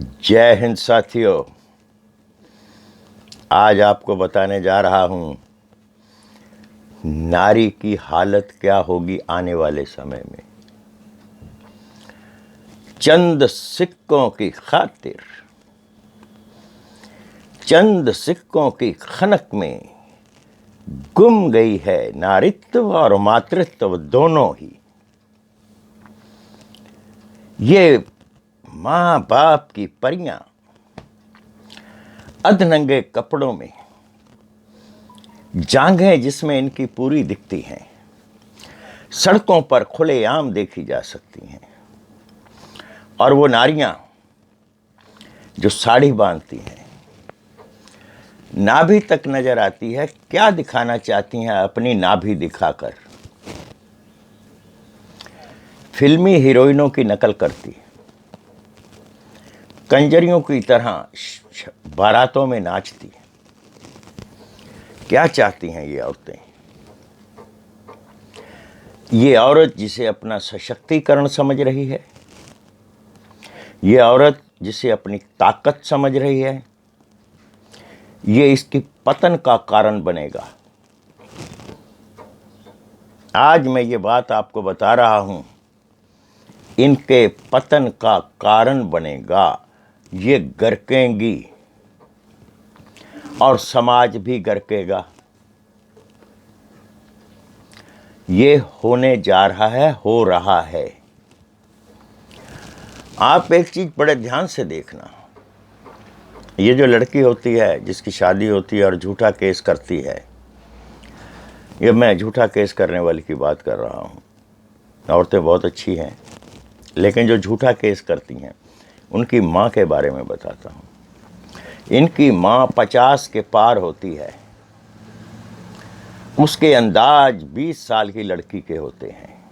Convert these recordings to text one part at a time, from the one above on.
जय हिंद साथियों। आज आपको बताने जा रहा हूं नारी की हालत क्या होगी आने वाले समय में। चंद सिक्कों की खातिर, चंद सिक्कों की खनक में गुम गई है नारित्व और मातृत्व दोनों ही। ये मां बाप की परियां अधनंगे कपड़ों में, जांघें जिसमें इनकी पूरी दिखती हैं, सड़कों पर खुलेआम देखी जा सकती हैं। और वो नारियां जो साड़ी बांधती हैं, नाभि तक नजर आती है। क्या दिखाना चाहती हैं अपनी नाभि दिखाकर? फिल्मी हीरोइनों की नकल करती, कंजरियों की तरह बारातों में नाचती। क्या चाहती हैं ये औरतें? ये औरत जिसे अपना सशक्तिकरण समझ रही है, ये औरत जिसे अपनी ताकत समझ रही है, ये इसकी पतन का कारण बनेगा। आज मैं ये बात आपको बता रहा हूं, इनके पतन का कारण बनेगा। ये गरकेंगी और समाज भी गरकेगा। ये होने जा रहा है, हो रहा है। आप एक चीज बड़े ध्यान से देखना। ये जो लड़की होती है जिसकी शादी होती है और झूठा केस करती है, ये मैं झूठा केस करने वाली की बात कर रहा हूं। औरतें बहुत अच्छी हैं, लेकिन जो झूठा केस करती हैं उनकी मां के बारे में बताता हूं। इनकी मां 50 के पार होती है। उसके अंदाज 20 साल की लड़की के होते हैं।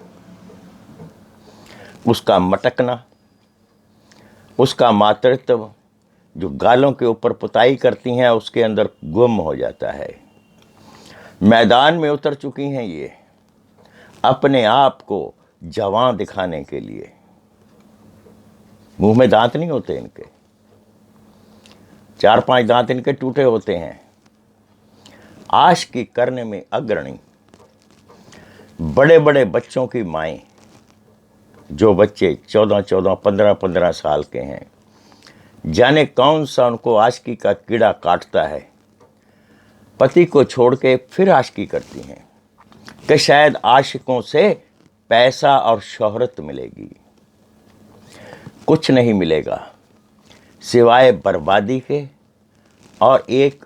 उसका मटकना, उसका मातृत्व जो गालों के ऊपर पुताई करती हैं, उसके अंदर गुम हो जाता है। मैदान में उतर चुकी हैं ये अपने आप को जवान दिखाने के लिए। मुंह में दांत नहीं होते इनके, 4-5 दांत इनके टूटे होते हैं। आशिकी करने में अग्रणी बड़े बड़े बच्चों की माएं, जो बच्चे 14-14, 15-15 साल के हैं, जाने कौन सा उनको आशिकी का कीड़ा काटता है, पति को छोड़ के फिर आशिकी करती हैं कि शायद आशिकों से पैसा और शोहरत मिलेगी। कुछ नहीं मिलेगा सिवाय बर्बादी के और एक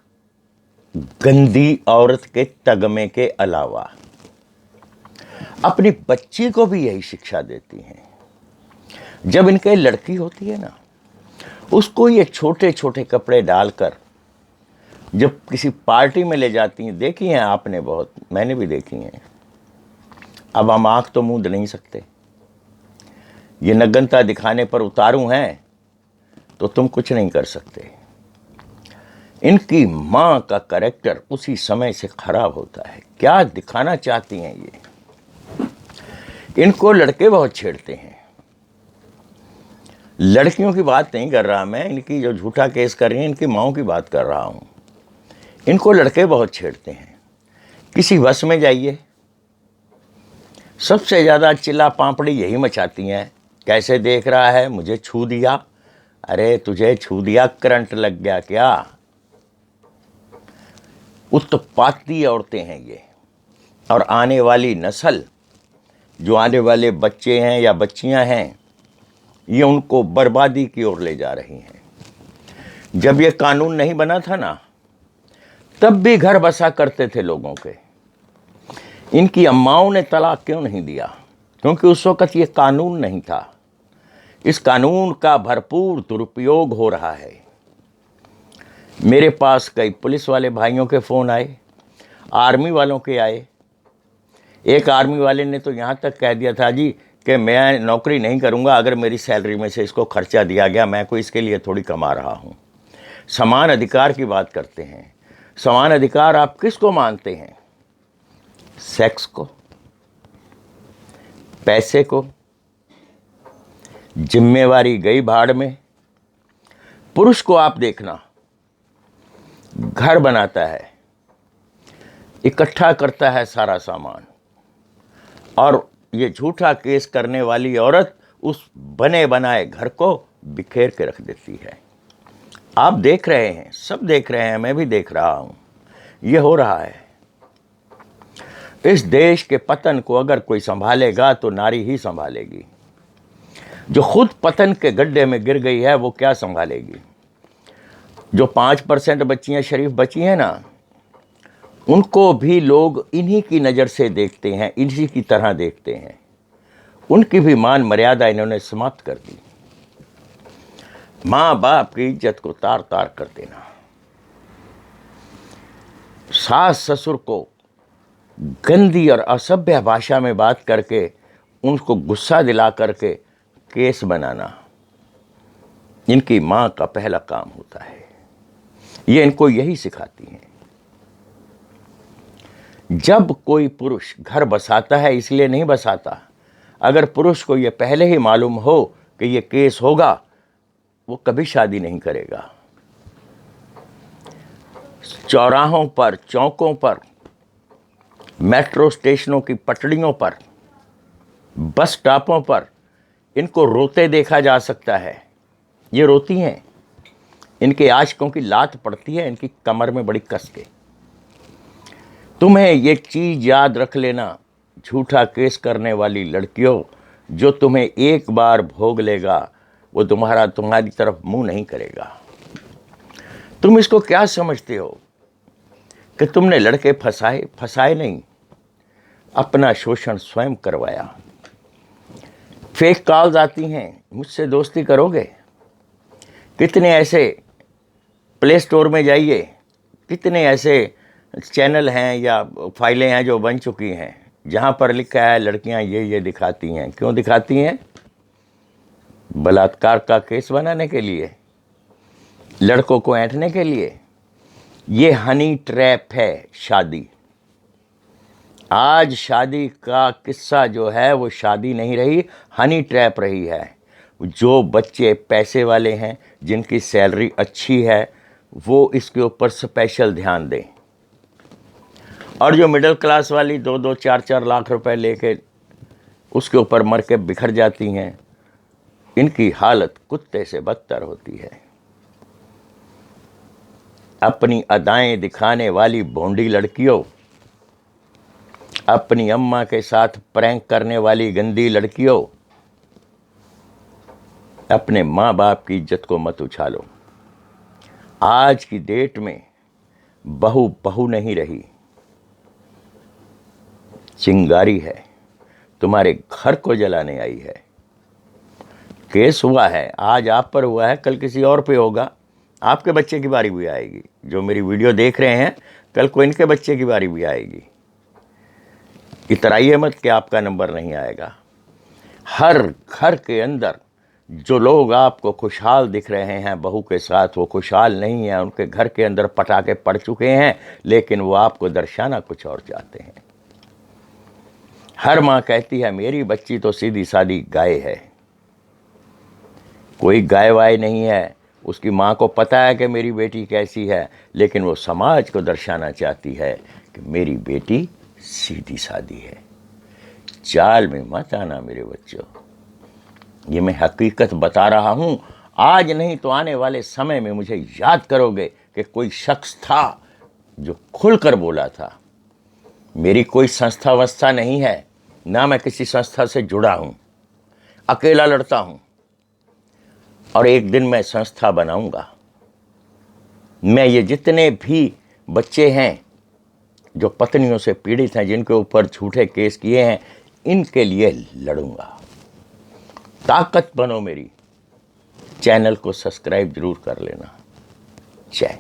गंदी औरत के तगमे के अलावा। अपनी बच्ची को भी यही शिक्षा देती हैं। जब इनके लड़की होती है ना, उसको ये छोटे छोटे कपड़े डालकर जब किसी पार्टी में ले जाती हैं, देखी हैं आपने बहुत, मैंने भी देखी हैं। अब हम आंख तो मूंद नहीं सकते, ये नग्नता दिखाने पर उतारू हैं तो तुम कुछ नहीं कर सकते। इनकी मां का कैरेक्टर उसी समय से खराब होता है। क्या दिखाना चाहती हैं ये? इनको लड़के बहुत छेड़ते हैं। लड़कियों की बात नहीं कर रहा मैं, इनकी जो झूठा केस कर रही हैं इनकी माओं की बात कर रहा हूं। इनको लड़के बहुत छेड़ते हैं। किसी बस में जाइए, सबसे ज्यादा चिल्ला पापड़ी यही मचाती हैं। कैसे देख रहा है, मुझे छू दिया। अरे तुझे छू दिया, करंट लग गया क्या? उत्पाती औरतें हैं ये। और आने वाली नस्ल, जो आने वाले बच्चे हैं या बच्चियां हैं, ये उनको बर्बादी की ओर ले जा रही हैं। जब ये कानून नहीं बना था ना, तब भी घर बसा करते थे लोगों के। इनकी अम्माओं ने तलाक क्यों नहीं दिया? क्योंकि उस वक्त ये कानून नहीं था। इस कानून का भरपूर दुरुपयोग हो रहा है। मेरे पास कई पुलिस वाले भाइयों के फोन आए, आर्मी वालों के आए। एक आर्मी वाले ने तो यहां तक कह दिया था जी कि मैं नौकरी नहीं करूंगा अगर मेरी सैलरी में से इसको खर्चा दिया गया, मैं कोई इसके लिए थोड़ी कमा रहा हूं। समान अधिकार की बात करते हैं। समान अधिकार आप किसको मानते हैं? सेक्स को, पैसे को? जिम्मेवारी गई भाड़ में। पुरुष को आप देखना, घर बनाता है, इकट्ठा करता है सारा सामान, और ये झूठा केस करने वाली औरत उस बने बनाए घर को बिखेर के रख देती है। आप देख रहे हैं, सब देख रहे हैं, मैं भी देख रहा हूं, ये हो रहा है। इस देश के पतन को अगर कोई संभालेगा तो नारी ही संभालेगी। जो खुद पतन के गड्ढे में गिर गई है वो क्या संभालेगी? जो 5% बच्चियां शरीफ बची हैं ना, उनको भी लोग इन्हीं की नज़र से देखते हैं, इन्हीं की तरह देखते हैं। उनकी भी मान मर्यादा इन्होंने समाप्त कर दी। माँ बाप की इज्जत को तार तार कर देना, सास ससुर को गंदी और असभ्य भाषा में बात करके उनको गुस्सा दिला करके केस बनाना, इनकी माँ का पहला काम होता है। ये इनको यही सिखाती हैं। जब कोई पुरुष घर बसाता है इसलिए नहीं बसाता, अगर पुरुष को ये पहले ही मालूम हो कि ये केस होगा, वो कभी शादी नहीं करेगा। चौराहों पर, चौकों पर, मेट्रो स्टेशनों की पटड़ियों पर, बस स्टॉपों पर इनको रोते देखा जा सकता है। ये रोती हैं, इनके आशिकों की लात पड़ती है इनकी कमर में बड़ी कस के। तुम्हें ये चीज़ याद रख लेना, झूठा केस करने वाली लड़कियों, जो तुम्हें एक बार भोग लेगा वो तुम्हारी तरफ मुंह नहीं करेगा। तुम इसको क्या समझते हो कि तुमने लड़के फंसाए नहीं, अपना शोषण स्वयं करवाया। फेक कॉल्स आती हैं, मुझसे दोस्ती करोगे? कितने ऐसे प्ले स्टोर में जाइए, कितने ऐसे चैनल हैं या फाइलें हैं जो बन चुकी हैं जहां पर लिखा है लड़कियां ये दिखाती हैं। क्यों दिखाती हैं? बलात्कार का केस बनाने के लिए, लड़कों को ऐंठने के लिए। ये हनी ट्रैप है शादी। आज शादी का किस्सा जो है वो शादी नहीं रही, हनी ट्रैप रही है। जो बच्चे पैसे वाले हैं, जिनकी सैलरी अच्छी है, वो इसके ऊपर स्पेशल ध्यान दें, और जो मिडिल क्लास वाली 2-2, 4-4 लाख रुपए लेके उसके ऊपर मर के बिखर जाती हैं, इनकी हालत कुत्ते से बदतर होती है। अपनी अदाएं दिखाने वाली भोंडी लड़कियों, अपनी अम्मा के साथ प्रैंक करने वाली गंदी लड़कियों, अपने माँ बाप की इज्जत को मत उछालो। आज की डेट में बहू बहू नहीं रही, चिंगारी है, तुम्हारे घर को जलाने आई है। केस हुआ है, आज आप पर हुआ है, कल किसी और पे होगा, आपके बच्चे की बारी भी आएगी। जो मेरी वीडियो देख रहे हैं, कल को इनके बच्चे की बारी भी आएगी। इतराइए मत कि आपका नंबर नहीं आएगा। हर घर के अंदर जो लोग आपको खुशहाल दिख रहे हैं बहू के साथ, वो खुशहाल नहीं है। उनके घर के अंदर पटाखे पड़ चुके हैं, लेकिन वो आपको दर्शाना कुछ और चाहते हैं। हर माँ कहती है मेरी बच्ची तो सीधी सादी गाय है। कोई गाय वाय नहीं है, उसकी माँ को पता है कि मेरी बेटी कैसी है, लेकिन वो समाज को दर्शाना चाहती है कि मेरी बेटी सीधी सादी है। चाल में मत आना मेरे बच्चों, ये मैं हकीकत बता रहा हूँ। आज नहीं तो आने वाले समय में मुझे याद करोगे कि कोई शख्स था जो खुलकर बोला था। मेरी कोई संस्था वस्था नहीं है, ना मैं किसी संस्था से जुड़ा हूँ, अकेला लड़ता हूँ, और एक दिन मैं संस्था बनाऊंगा। मैं ये जितने भी बच्चे हैं जो पत्नियों से पीड़ित हैं, जिनके ऊपर झूठे केस किए हैं, इनके लिए लड़ूंगा। ताकत बनो मेरी। चैनल को सब्सक्राइब जरूर कर लेना। जय।